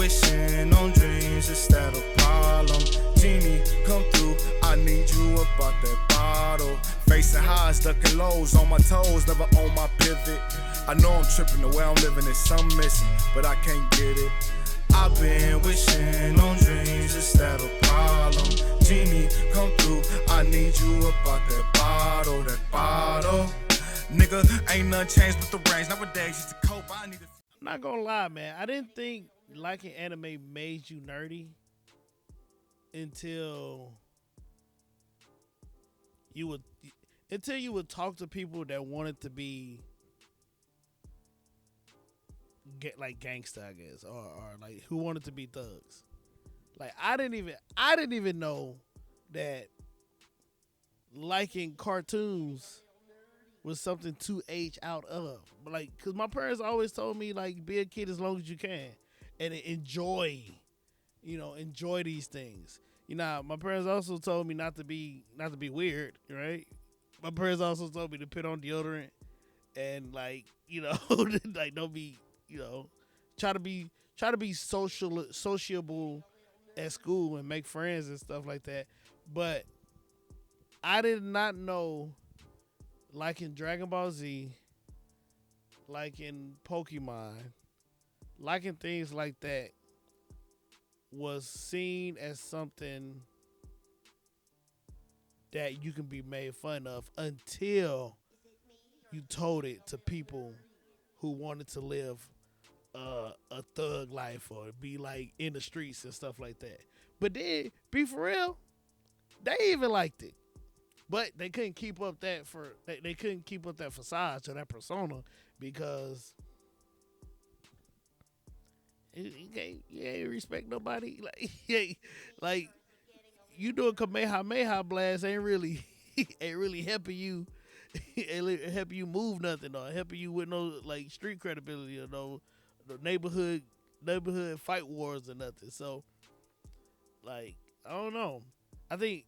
wishing on dreams instead of problem. Genie, come through, I need you about that bottle. Facing highs, ducking lows, on my toes, never on my pivot. I know I'm tripping, the way I'm living is something missing, but I can't get it. I've been wishing on dreams instead of problem. Genie, come through, I need you about that bottle, that bottle. Nigga, ain't nothing changed but the range. Nowadays, used to cope, I need to. I'm not gonna lie, man. I didn't think liking anime made you nerdy until you would talk to people that wanted to be get like gangsta, I guess, or like who wanted to be thugs. Like I didn't even know that liking cartoons was something to age out of. But like, cause my parents always told me like be a kid as long as you can and enjoy these things. You know, my parents also told me not to be weird, right? My parents also told me to put on deodorant and like, like don't be, try to be sociable at school and make friends and stuff like that. But I did not know liking Dragon Ball Z, liking Pokemon, liking things like that was seen as something that you can be made fun of until you told it to people who wanted to live a thug life or be like in the streets and stuff like that. But then, be for real, they even liked it. But they couldn't keep up they couldn't keep up that facade or that persona because you ain't respect nobody. Like you doing Kamehameha blast ain't really helping you helping you move nothing or helping you with no like street credibility or no neighborhood fight wars or nothing. So like I don't know. I think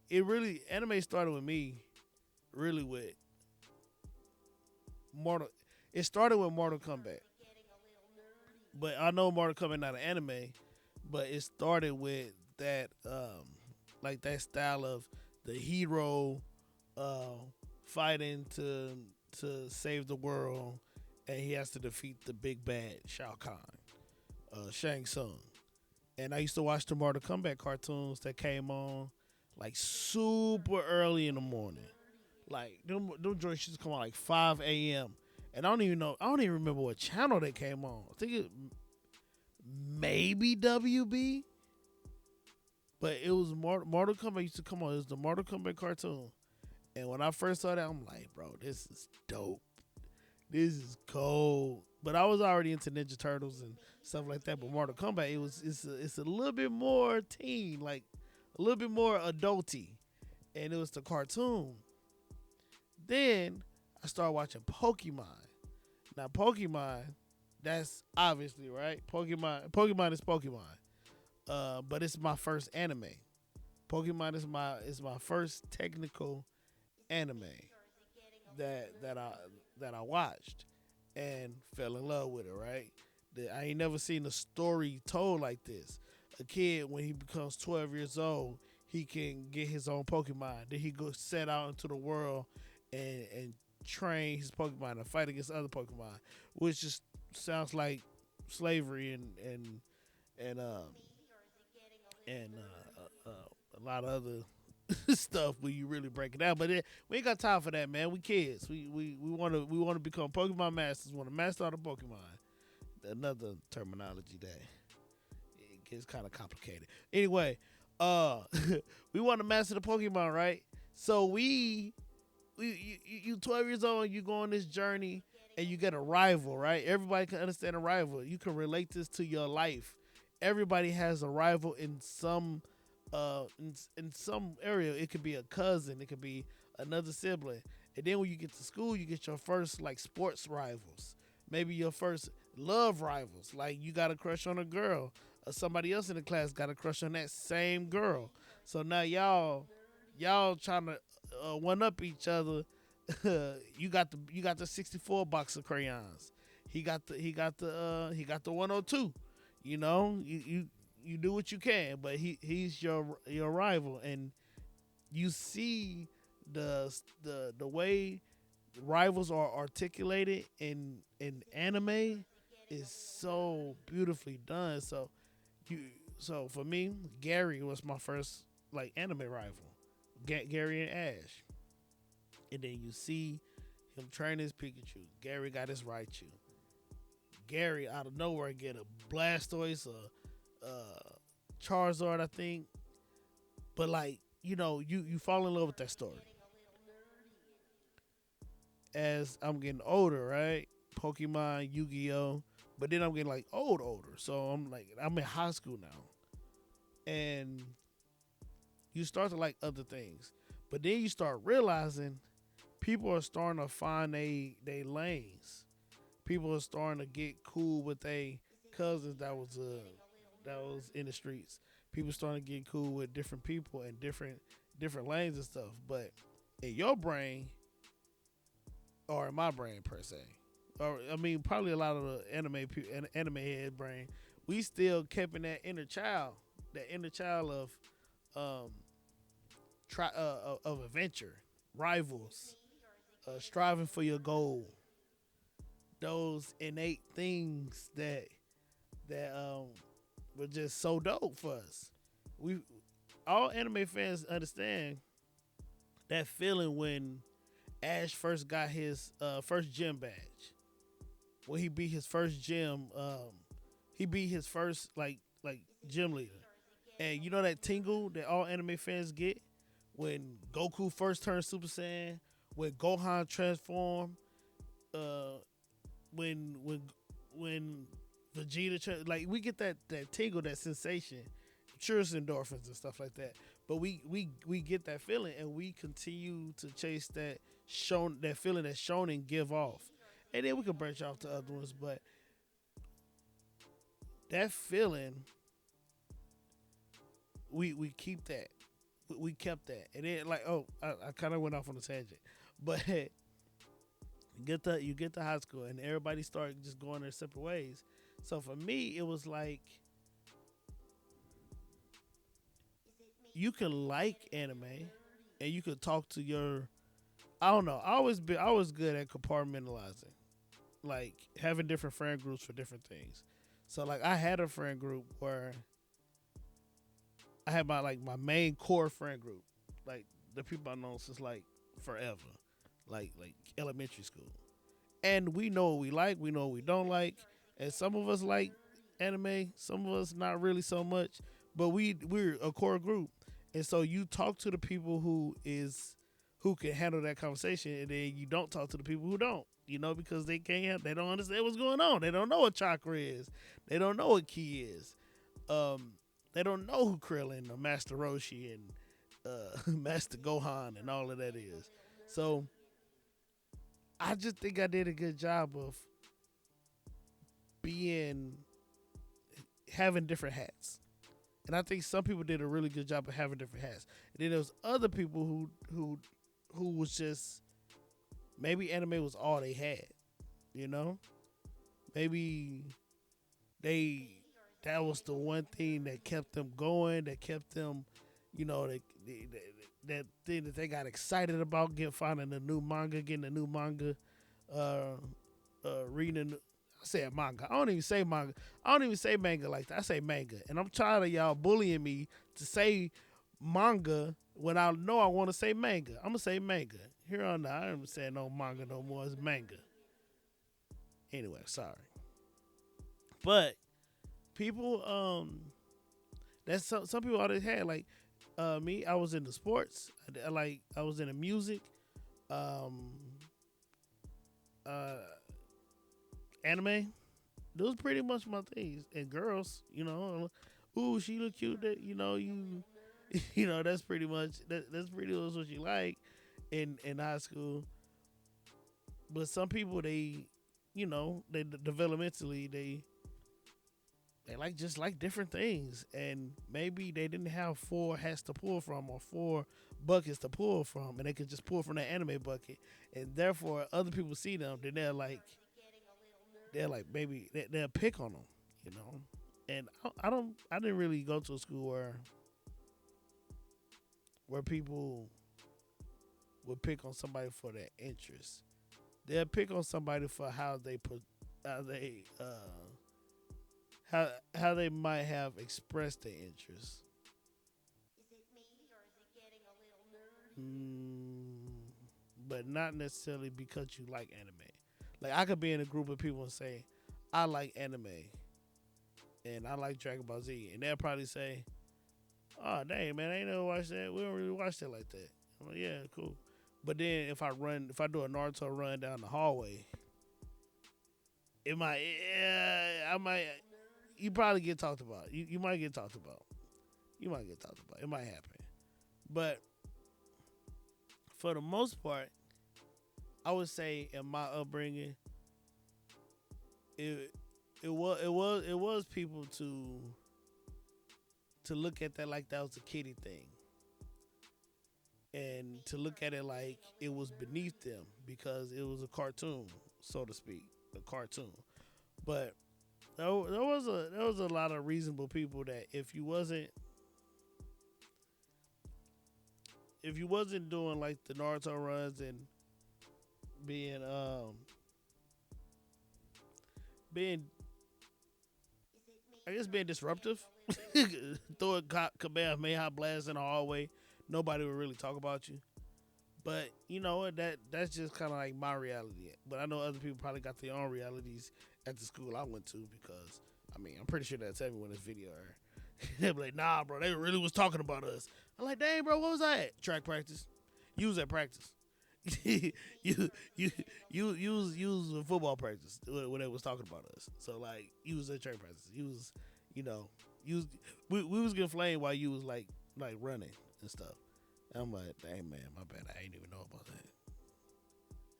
anime started with me really with it started with Mortal Kombat. But I know Mortal Kombat not an anime, but it started with that like that style of the hero fighting to save the world and he has to defeat the big bad Shao Kahn, Shang Tsung. And I used to watch the Mortal Kombat cartoons that came on like super early in the morning. Like them joints used to come on like 5 a.m. And I don't even remember what channel they came on. I think it maybe WB. But it was Mortal Kombat used to come on. It was the Mortal Kombat cartoon. And when I first saw that, I'm like, bro, this is dope. This is cold. But I was already into Ninja Turtles and stuff like that. But Mortal Kombat, it's a little bit more teen, like a little bit more adulty. And it was the cartoon. Then I started watching Pokemon. Now Pokemon, that's obviously right. Pokemon is Pokemon. But it's my first anime. Pokemon is my first technical anime that I watched and fell in love with it, right? I ain't never seen a story told like this. A kid, when he becomes 12 years old, he can get his own Pokemon. Then he goes set out into the world and train his Pokemon and fight against other Pokemon, which just sounds like slavery and a lot of other stuff when you really break it down. But we ain't got time for that, man. We kids. We want to become Pokemon masters. Want to master all the Pokemon. Another terminology that it gets kind of complicated. Anyway, we want to master the Pokemon, right? So you 12 years old, you go on this journey and you get a rival, right? Everybody can understand a rival. You can relate this to your life. Everybody has a rival in some in some area. It could be a cousin, it could be another sibling. And then when you get to school, you get your first like sports rivals. Maybe your first love rivals. Like you got a crush on a girl, or somebody else in the class got a crush on that same girl. So now y'all trying to one up each other. you got the 64 box of crayons. He got the 102. You do what you can, but he's your rival, and you see the way rivals are articulated in anime is so beautifully done. You so for me, Gary was my first like anime rival, Gary and Ash, and then you see him train his Pikachu. Gary got his Raichu. Gary out of nowhere get a Blastoise, a Charizard, I think. But like you fall in love with that story. As I'm getting older, right? Pokemon, Yu-Gi-Oh, but then I'm getting like older. So I'm in high school now, and you start to like other things, but then you start realizing people are starting to find they lanes. People are starting to get cool with they cousins that was in the streets. People starting to get cool with different people and different lanes and stuff. But in your brain, or in my brain per se, or I mean probably a lot of the anime head brain, we still kept in that inner child of um of adventure, rivals, striving for your goal, those innate things that were just so dope for us. We all anime fans understand that feeling when Ash first got his first gym badge. When he beat his first gym, he beat his first like gym leader. And you know that tingle that all anime fans get when Goku first turned Super Saiyan, when Gohan transformed, uh, when like we get that tingle, that sensation, sure it's endorphins and stuff like that. But we get that feeling, and we continue to chase that feeling that shonen give off, and then we can branch off to other ones. But that feeling, we keep that, we kept that, and then like I kind of went off on a tangent, but you get to high school and everybody start just going their separate ways. So for me, it was like you can like anime and you could talk to your I don't know. I was good at compartmentalizing, like having different friend groups for different things. So like I had a friend group where I had my main core friend group, like the people I know since like forever, like elementary school, and we know what we like, we know what we don't like, and some of us like anime, some of us not really so much, but we're a core group, and so you talk to the people who can handle that conversation, and then you don't talk to the people who don't, because they don't understand what's going on, they don't know what chakra is, they don't know what ki is, um, they don't know who Krillin or Master Roshi and Master Gohan and all of that is, so I just think I did a good job of being having different hats. And I think some people did a really good job of having different hats. And then there was other people who was just maybe anime was all they had, you know? Maybe they that was the one thing that kept them going, that kept them, that thing that they got excited about finding a new manga, getting a new manga, uh, reading. I said manga. I don't even say manga. I don't even say manga like that. I say manga, and I'm tired of y'all bullying me to say manga when I know I want to say manga. I'm gonna say manga. Here on out, I ain't saying no manga no more. It's manga. Anyway, sorry, but people, that's some people always had like me. I was into sports. I was into music. Um, uh, Anime. Those pretty much my things. And girls, ooh, she look cute. That that's pretty much that's pretty much what you like in high school. But some people they developmentally they like just like different things, and maybe they didn't have four hats to pull from or four buckets to pull from, and they could just pull from that anime bucket, and therefore other people see them, then they're like maybe they'll pick on them, you know. And I didn't really go to a school where people would pick on somebody for their interests. They'll pick on somebody for how they put how they how they might have expressed their interests. Mm, but not necessarily because you like anime. Like I could be in a group of people and say, I like anime and I like Dragon Ball Z, and they'll probably say, "Oh dang man, I ain't never watched that. We don't really watch that like that." I'm like, "Yeah, cool." But then if I do a Naruto run down the hallway, it might, yeah, I might, you probably get talked about. You might get talked about. You might get talked about. It might happen. But for the most part, I would say in my upbringing, it it was people to look at that like that was a kiddie thing, and to look at it like it was beneath them because it was a cartoon, so to speak, a cartoon. But there was a lot of reasonable people that if you wasn't doing like the Naruto runs and being being I guess being disruptive, throwing Kamehameha blast in the hallway, nobody would really talk about you. But you know what? That's just kind of like my reality. But I know other people probably got their own realities at the school I went to because I mean I'm pretty sure that's everyone in this video. They'll be like, nah, bro, they really was talking about us. I'm like, dang, bro, what was I at? Track practice. You was at practice. you you was in football practice when they was talking about us. So like you was at track practice. You was you know you was, we was getting flamed while you was like running and stuff. And I'm like, dang man, my bad. I ain't even know about that.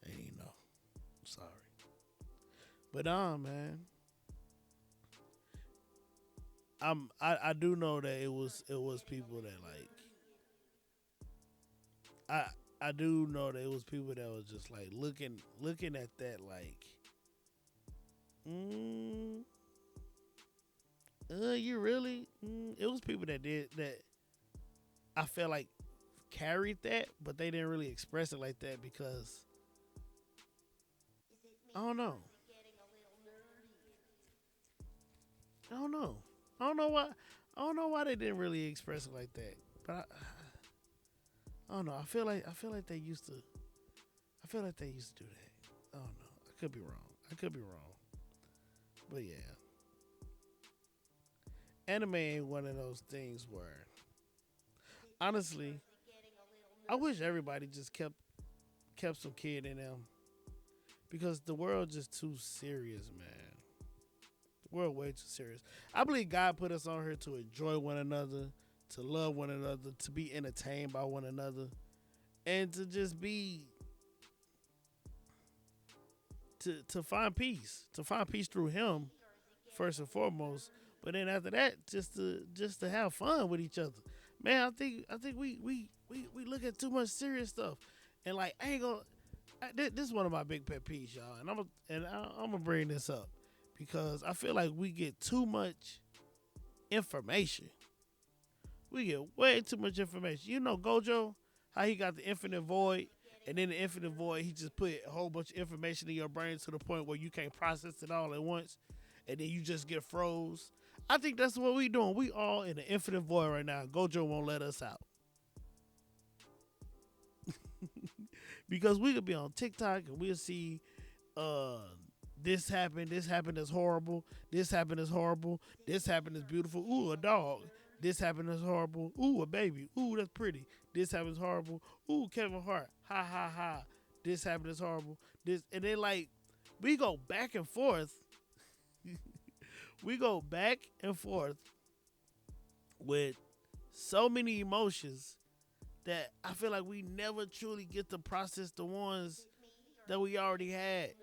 I ain't even know. I'm sorry. But man, I do know that it was people that like I I do know that it was people that was just like looking at that like, mm, you really? It was people that did that. I felt like carried that, but they didn't really express it like that because I don't know. I don't know. I don't know why. I don't know why they didn't really express it like that. But I don't know. I feel like they used to. I feel like they used to do that. I don't know. I could be wrong. I could be wrong. But yeah, anime ain't one of those things where honestly, I wish everybody just kept some kid in them because the world just too serious, man. The world way too serious. I believe God put us on here to enjoy one another, to love one another, to be entertained by one another, and to just be to find peace through Him first and foremost. But then after that, just to have fun with each other. Man, I think we look at too much serious stuff, and like I ain't gonna. This is one of my big pet peeves, y'all, and I'm gonna bring this up because I feel like we get too much information. We get way too much information. You know Gojo, how he got the infinite void, and then the infinite void, he just put a whole bunch of information in your brain to the point where you can't process it all at once, and then you just get froze. I think that's what we doing. We all in the infinite void right now. Gojo won't let us out because we could be on TikTok and we'll see uh this happened is horrible, this happened is horrible, this happened is beautiful, ooh a dog, this happened is horrible, ooh a baby, ooh that's pretty, this happened is horrible, ooh Kevin Hart, ha ha ha, this happened is horrible, this, and then like we go back and forth, we go back and forth with so many emotions that I feel like we never truly get to process the ones that we already had.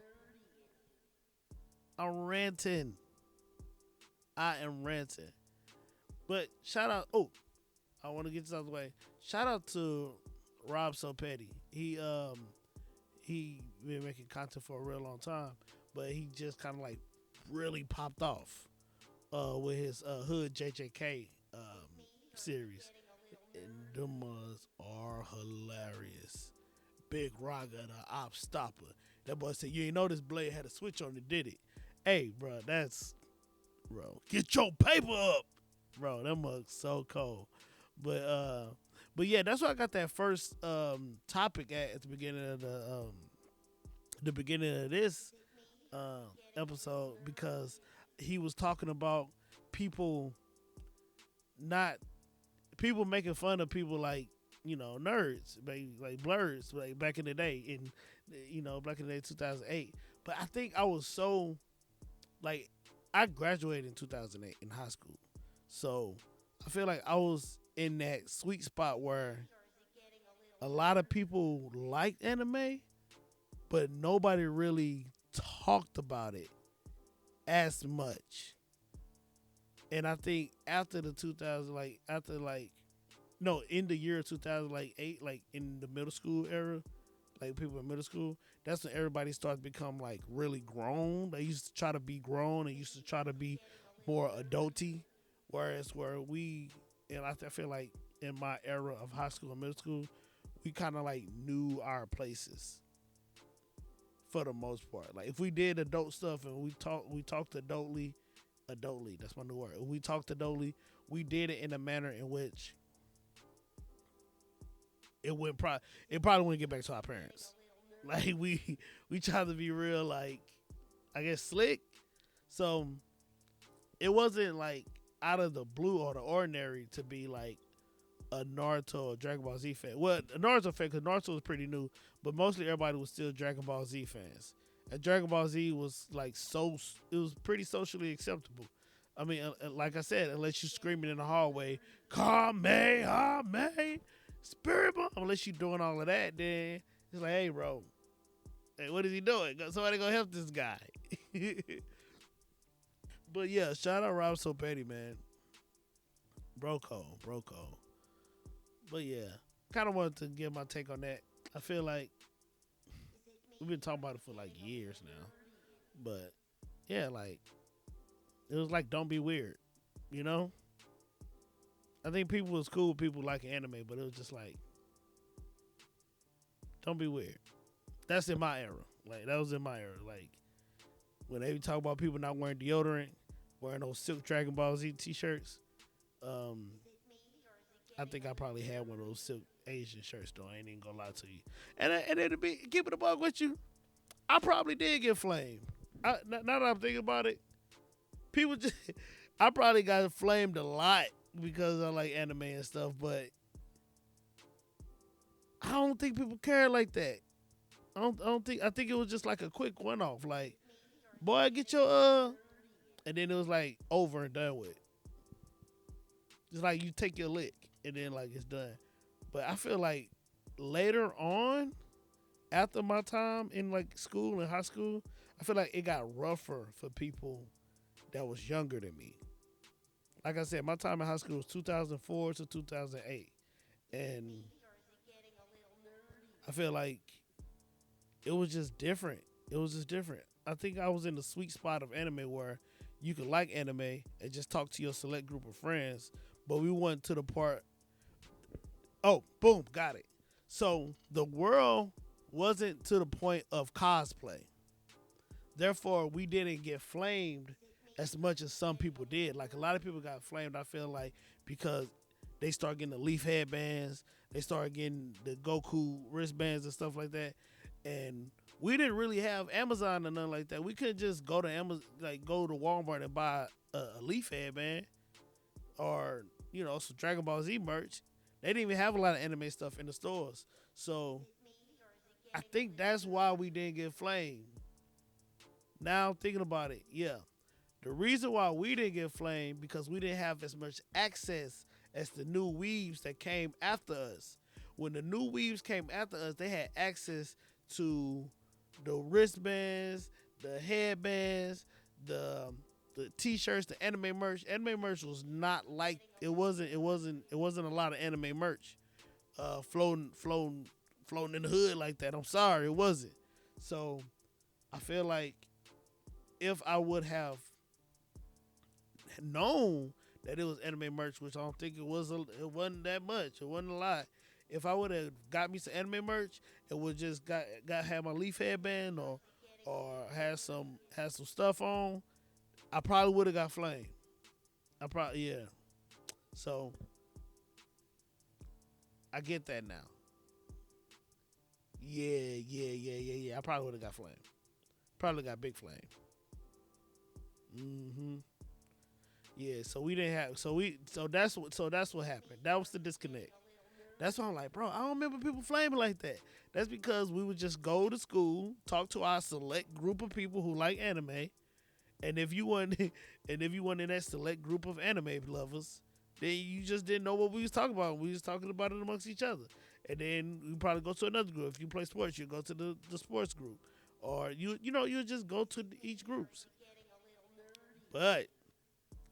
I'm ranting. I am ranting. But shout out. Oh, I want to get this out of the way. Shout out to Rob So Petty. He been making content for a real long time, but he just kind of like really popped off with his Hood JJK series, and them are hilarious. Big Raga, the op stopper. That boy said, "You ain't know this blade had a switch on it, did it?" Hey, bro, that's bro. Get your paper up, bro. That mug's so cold. But but yeah, that's why I got that first topic at the beginning of the beginning of this episode because he was talking about people not people making fun of people like nerds, like blurs, like back in the day, in back in the day 2008. But I think I was so like I graduated in 2008 in high school, so I feel like I was in that sweet spot where a lot of people liked anime, but nobody really talked about it as much. And I think after the 2000, like after like no, in the year 2008, like in the middle school era, like people in middle school, that's when everybody started to become like really grown. They used to try to be grown and used to try to be more adulty. Whereas where we, and I feel like in my era of high school and middle school, we kind of like knew our places for the most part. Like if we did adult stuff and we talked adultly. That's my new word. If we talked adultly, we did it in a manner in which it probably wouldn't get back to our parents. Like we tried to be real, like I guess slick. So it wasn't like out of the blue or the ordinary to be like a Naruto or Dragon Ball Z fan. Well, a Naruto fan because Naruto was pretty new, but mostly everybody was still Dragon Ball Z fans. And Dragon Ball Z was like it was pretty socially acceptable. I mean, like I said, unless you screaming in the hallway, Kamehame, Spirit Bomb, unless you doing all of that, then it's like, hey, bro, hey, what is he doing? Somebody go help this guy. But yeah, shout out Rob So Petty, man. Broco. But yeah, kind of wanted to give my take on that. I feel like we've been talking about it for like years now. But yeah, like it was like don't be weird, you know? I think people was cool, people like anime, but it was just like don't be weird. That's in my era. Like that was in my era. Like when they talk about people not wearing deodorant, wearing those silk Dragon Ball Z t-shirts, um, I think I probably had one of those silk Asian shirts though. I ain't even gonna lie to you. And then to be keep it a bug with you, I probably did get flamed. Now that I'm thinking about it, people just I probably got flamed a lot because I like anime and stuff, but I don't think people care like that. I think it was just like a quick one off. Like, boy, get your and then it was like over and done with. Just like you take your lick and then like it's done. But I feel like later on, after my time in like school and high school, I feel like it got rougher for people that was younger than me. Like I said, my time in high school was 2004 to 2008, and I feel like it was just different. It was just different. I think I was in the sweet spot of anime where you could like anime and just talk to your select group of friends, but we went to the part. Oh, boom, got it. So the world wasn't to the point of cosplay. Therefore, we didn't get flamed as much as some people did. Like a lot of people got flamed, I feel like, because they start getting the Leaf headbands, they start getting the Goku wristbands and stuff like that. And we didn't really have Amazon or nothing like that. We couldn't just go to Amazon, like go to Walmart and buy a Leaf headband or some Dragon Ball Z merch. They didn't even have a lot of anime stuff in the stores. So I think that's why we didn't get flamed. Now thinking about it, yeah. The reason why we didn't get flamed because we didn't have as much access as the new weebs that came after us. When the new weebs came after us, they had access to the wristbands, the headbands, the t-shirts, the anime merch. Anime merch was not like it wasn't a lot of anime merch floating in the hood like that. I'm sorry, it wasn't. So I feel like if I would have known that it was anime merch, which I don't think it was. It wasn't that much. It wasn't a lot. If I would have got me some anime merch, it would just had my leaf headband or had some stuff on, I probably would have got flamed. I probably yeah. So I get that now. Yeah. I probably would have got flame. Probably got big flame. Yeah, so we didn't have so that's what happened. That was the disconnect. That's why I'm like, bro, I don't remember people flaming like that. That's because we would just go to school, talk to our select group of people who like anime, and if you weren't in that select group of anime lovers, then you just didn't know what we was talking about. We was talking about it amongst each other. And then you probably go to another group. If you play sports, you go to the sports group. Or you just go to each groups. But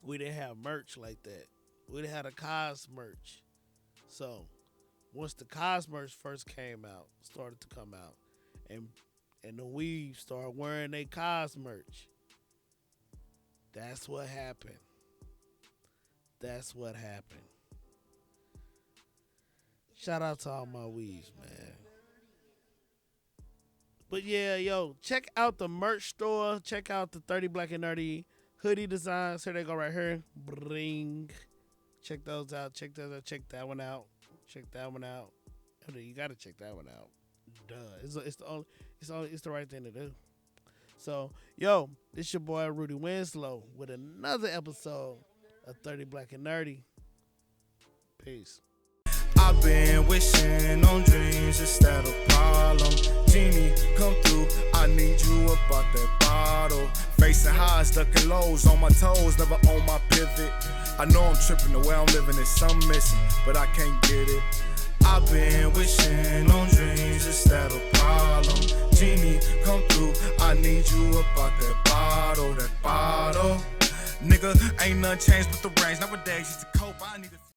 we didn't have merch like that. We didn't have a Cos merch. So once the Cos merch first started to come out, and the weebs started wearing their Cos merch, that's what happened. That's what happened. Shout out to all my weebs, man. But yeah, yo, check out the merch store. Check out the 30 Black and Nerdy hoodie designs. Here they go right here. Bring. Check those out. Check that one out. Check that one out. You gotta check that one out. Duh. It's the right thing to do. So, yo, this your boy Rudy Winslow with another episode of 30 Black and Nerdy. Peace. I've been wishing on dreams instead of problem. Genie, come through, I need you about that bottle. Facing highs, ducking lows, on my toes, never on my pivot. I know I'm tripping, the way I'm living is something missing, but I can't get it. I've been wishing on dreams instead of problem. Genie, come through, I need you about that bottle. Nigga, ain't nothing changed but the range. Nowadays, it's a cope, I need a